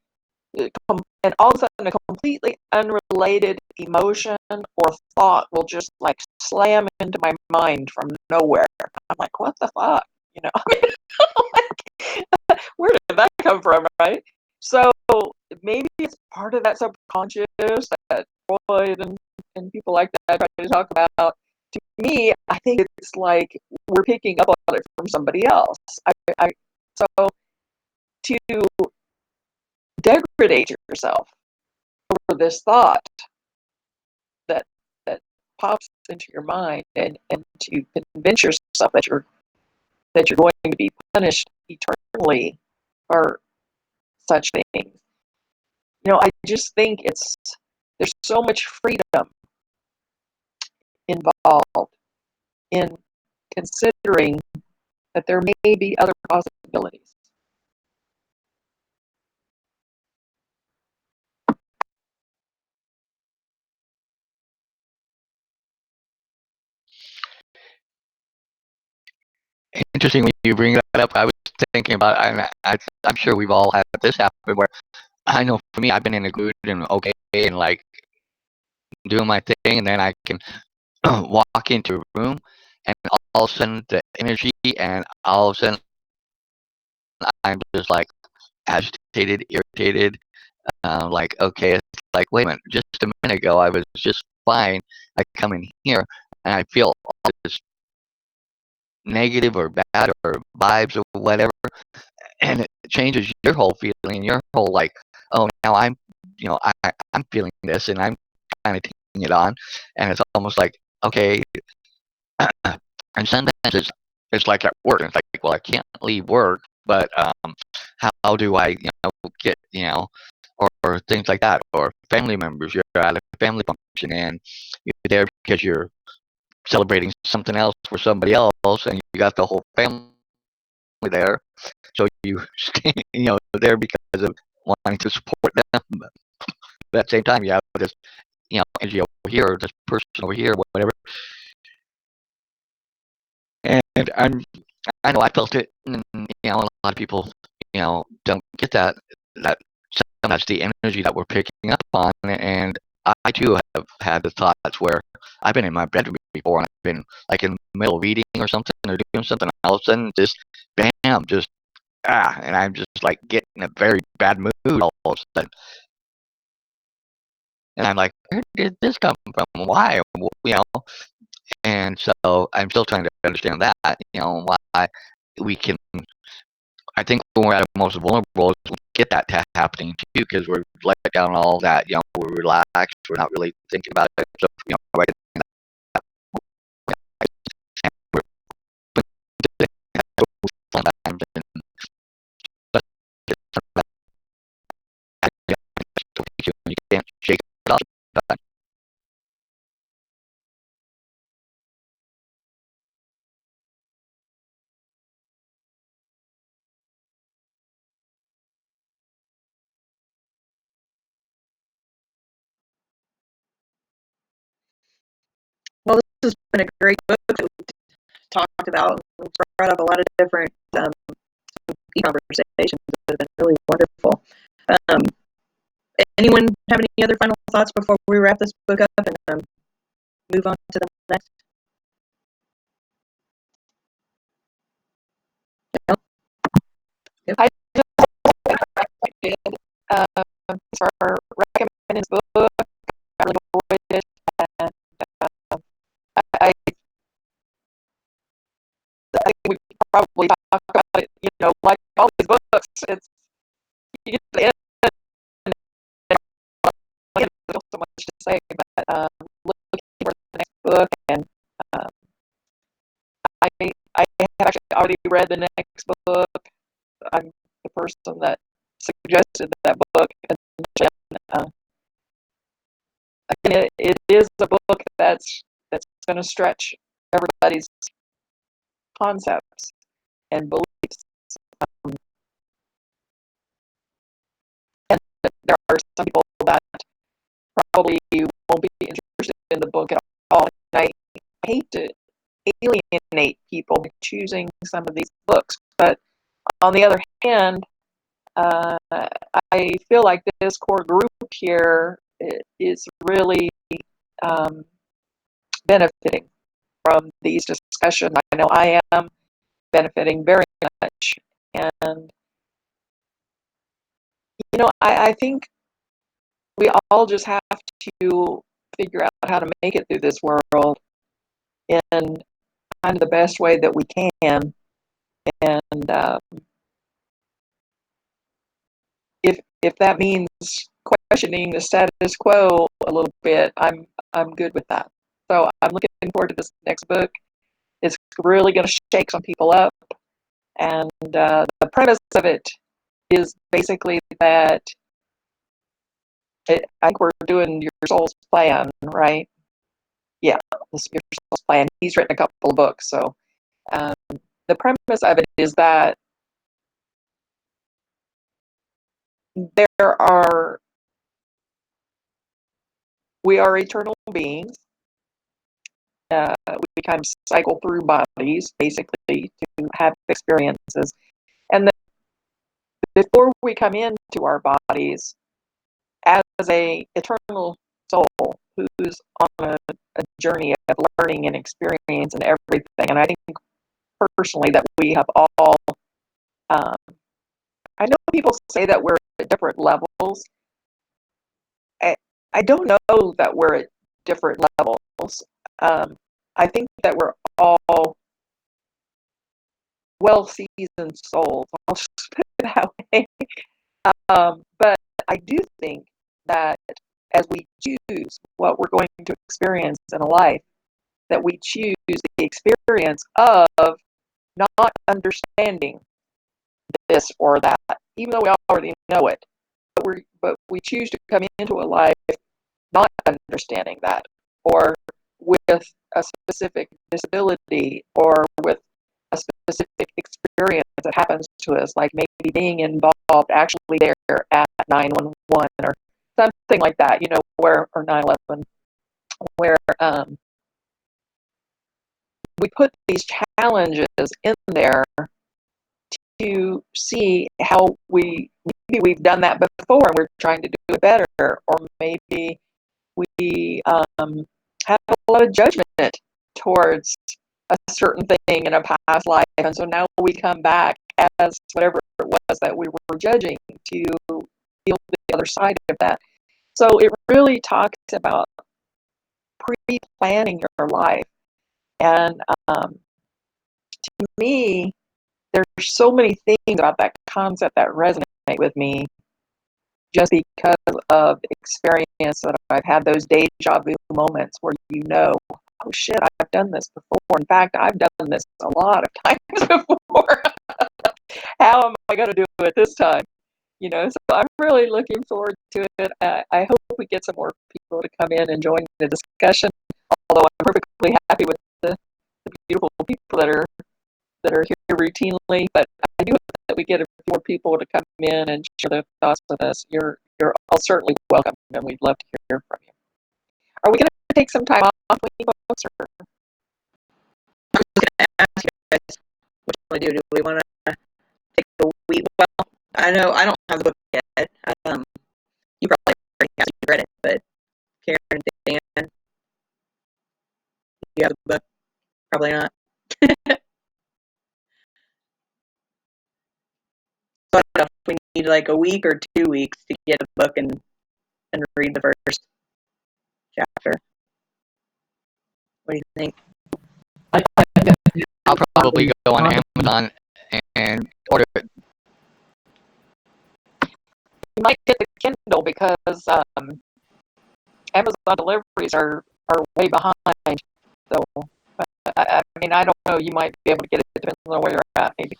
and all of a sudden a completely unrelated emotion or thought will just like slam into my mind from nowhere. I'm like, what the fuck? Like, where did that come from, right? So maybe it's part of that subconscious that Freud and people like that try to talk about. To me, I think it's like we're picking up on it from somebody else. So to degrade yourself over this thought that pops into your mind, and to convince yourself that you're going to be punished eternally for such things. I just think there's so much freedom involved in considering that there may be other possibilities. Interesting when you bring that up. I was thinking about, I'm sure we've all had this happen where I know for me, I've been in a good and okay and like doing my thing, and then I can walk into a room, and all of a sudden the energy, and all of a sudden I'm just like agitated, irritated. Like, okay, it's like, wait a minute, just a minute ago I was just fine. I come in here and I feel all this negative or bad or vibes or whatever, and it changes your whole feeling, your whole like, oh, now I'm feeling this, and I'm kind of taking it on, and it's almost like, okay. And sometimes it's like at work, it's like, well, I can't leave work, but how do I get or things like that, or family members, you're at a family function and you're there because you're celebrating something else for somebody else, and you got the whole family there, so you there because of wanting to support them, but at the same time you have this energy over here, or this person over here, whatever, And I know I felt it, and a lot of people, don't get that that's the energy that we're picking up on. And I too have had the thoughts where I've been in my bedroom before, and I've been like in the middle of reading or something or doing something, all of a sudden just bam, just and I'm just like getting a very bad mood all of a sudden. And I'm like, where did this come from? Why? And so I'm still trying to understand that, why we can. I think when we're at our most vulnerable, we get that happening too, because we're let down all that. We're relaxed. We're not really thinking about it. So, right. You can't shake it off. Well, this has been a great book that we talked about. It's brought up a lot of different conversations that have been really wonderful. Um, Anyone have any other final thoughts before we wrap this book up and move on to the next? No? Yep. I just for recommending this book. I really enjoyed it, and I think we probably talk about it. Like all these books, it's you get to the end, and there's still so much to say. But looking for the next book, and um, I have actually already read the next book. I'm the person that suggested that book, and again, it is a book that's going to stretch everybody's concepts and beliefs. Um, and there are some people that probably won't be interested in the book at all. And I hate to alienate people by choosing some of these books, but on the other hand, I feel like this core group here is really um, benefiting from these discussions. I know I am benefiting very much. And, I think we all just have to figure out how to make it through this world in kind of the best way that we can. And if that means questioning the status quo a little bit, I'm good with that. So I'm looking forward to this next book. It's really going to shake some people up. And the premise of it is basically that I think we're doing your soul's plan, right? Yeah, this is your soul's plan. He's written a couple of books. So um, the premise of it is that we are eternal beings. We kind of cycle through bodies, basically, to have experiences. And before we come into our bodies, as a eternal soul who's on a journey of learning and experience and everything, and I think personally that we have all, um, I know people say that we're at different levels. I don't know that we're at different levels. I think that we're all well-seasoned souls. I'll just put it that way. But I do think that as we choose what we're going to experience in a life, that we choose the experience of not understanding this or that, even though we already know it. But we choose to come into a life not understanding that, or with a specific disability, or with a specific experience that happens to us, like maybe being involved actually there at 911 or something like that, where, or 911, where we put these challenges in there to see how maybe we've done that before and we're trying to do it better, or maybe we have a lot of judgment towards a certain thing in a past life, and so now we come back as whatever it was that we were judging to feel the other side of that. So it really talks about pre-planning your life, and to me, there's so many things about that concept that resonate with me just because of the experience that I've had, those deja vu moments where oh shit, I've done this before. In fact, I've done this a lot of times before. How am I going to do it this time? So I'm really looking forward to it. I hope we get some more people to come in and join the discussion, although I'm perfectly happy with the beautiful people that are here routinely, but I do hope that we get a few more people to come in and share their thoughts with us. You're all certainly welcome, and we'd love to hear from you. Are we going to take some time off with you folks? Or? I was going to ask you guys, what do we do? Do we want to take a week? Well, I know I don't have the book yet. You probably already have read it, but Karen and Dan, you have the book? Probably not. So I don't know if we need like a week or 2 weeks to get the book and read the first chapter. What do you think? I'll probably go on Amazon and order it. You might get the Kindle because Amazon deliveries are way behind. So, I mean, I don't know. You might be able to get it depending on where you're at, maybe.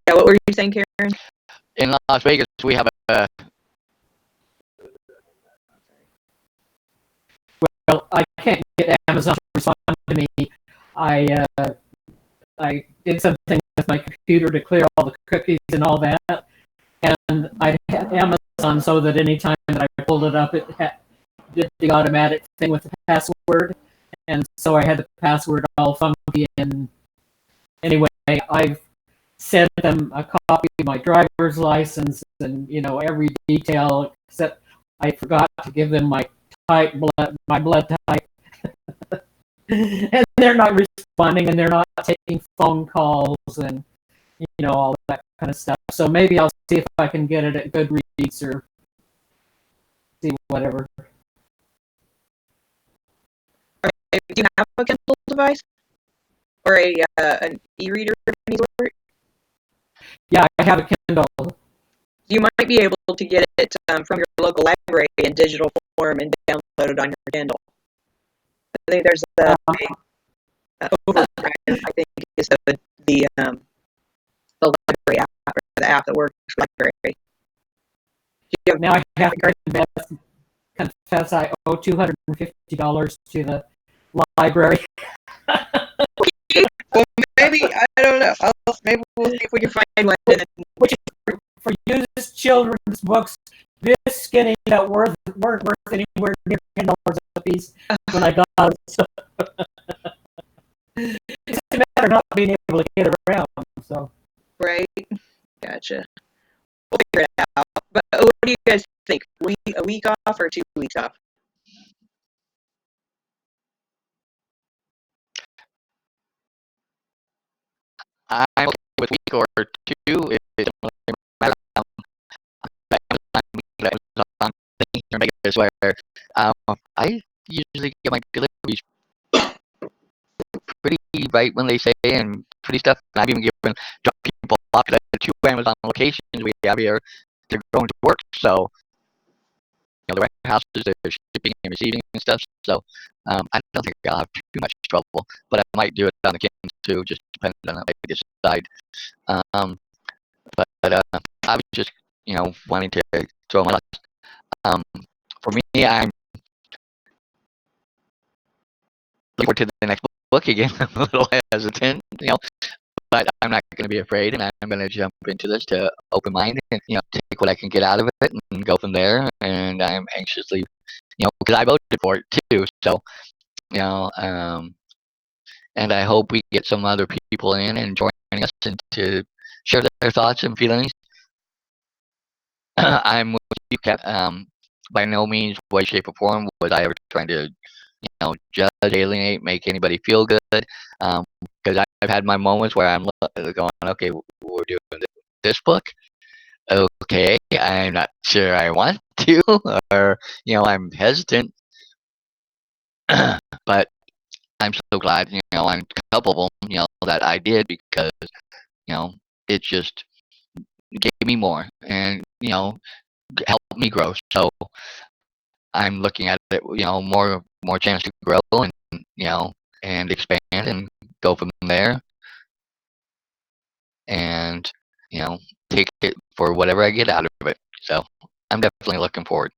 Yeah, what were you saying, Karen? In Las Vegas, we have a. Well, I can't get Amazon to respond to me. I did something with my computer to clear all the cookies and all that, and I had Amazon so that anytime that I pulled it up, it did the automatic thing with the password, and so I had the password all funky. And anyway, I've sent them a copy of my driver's license and every detail, except I forgot to give them my blood type. And they're not responding, and they're not taking phone calls, and all that kind of stuff. So maybe I'll see if I can get it at Goodreads or see whatever. Do you have a Kindle device or an e-reader of any sort? Yeah, I have a Kindle. You might be able to get it from your local library in digital form and download it on your Kindle. I think there's Overdrive, I think, is the library app, or the app that works with the library. Now I have to confess I owe $250 to the library. Well, maybe, I don't know. Maybe we'll see if we can find one. Which is for used children's books this skinny that weren't worth anywhere near $10 a piece when I got it. So it's a matter of not being able to get it around. So Right. Gotcha. We'll figure it out. But what do you guys think? A week off or 2 weeks off? I'm okay with a week or two. It doesn't really matter. Amazon in Vegas where I usually get my deliveries pretty right when they say and pretty stuff. And I've even given drop people off to the 2 Amazon locations we have here. They're going to work, so the warehouses, they're shipping and receiving and stuff. So I don't think I'll have too much trouble, but I might do it on the Kindle too, just depending on how I decide. But I was just wanting to throw my luck. For me, I'm looking forward to the next book again. I'm a little hesitant, but I'm not going to be afraid, and I'm going to jump into this to open mind and take what I can get out of it and go from there. And I'm anxiously, because I voted for it too, so and I hope we get some other people in and joining us and to share their thoughts and feelings. I'm with you, Cap. By no means, way, shape, or form was I ever trying to, judge, alienate, make anybody feel good. Because I've had my moments where I'm going, okay, we're doing this book. Okay, I'm not sure I want to, or I'm hesitant. But I'm so glad, on a couple of them, that I did because, it just gave me more and, helped me grow. So I'm looking at it, more chance to grow and, and expand and go from there and, take it for whatever I get out of it. So I'm definitely looking forward.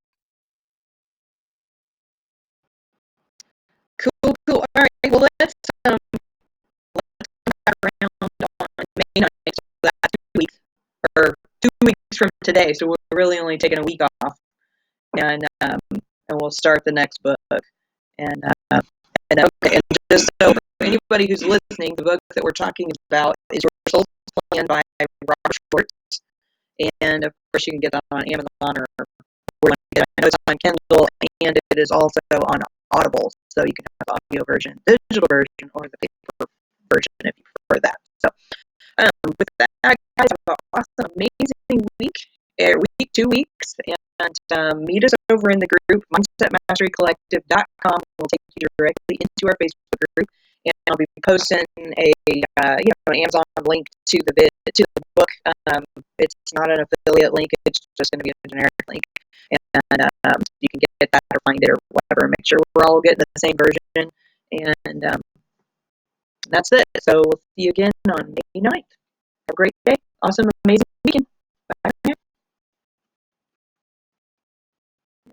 Cool, cool. All right, well, let's come back around on May 9th, so that's 2 weeks, or 2 weeks from today. So we're really only taking a week off, and we'll start the next book. And okay, and just so for anybody who's listening, the book that we're talking about is Your Soul's Plan by Robert Schwartz, and of course you can get that on Amazon or where you get it. I know it's on Kindle, and it is also on Audible, so you can have the audio version, digital version, or the paper version if you prefer that. So with that, guys, have an awesome, amazing week, 2 weeks, and meet us over in the group, mindsetmasterycollective.com. Will take you directly into our Facebook group, and I'll be posting an Amazon link to the book. It's not an affiliate link; it's just going to be a generic link, and you can get that or find it or whatever. Make sure we're all getting the same version, and that's it. So we'll see you again on May 9th. Have a great day. Awesome, amazing weekend. Bye.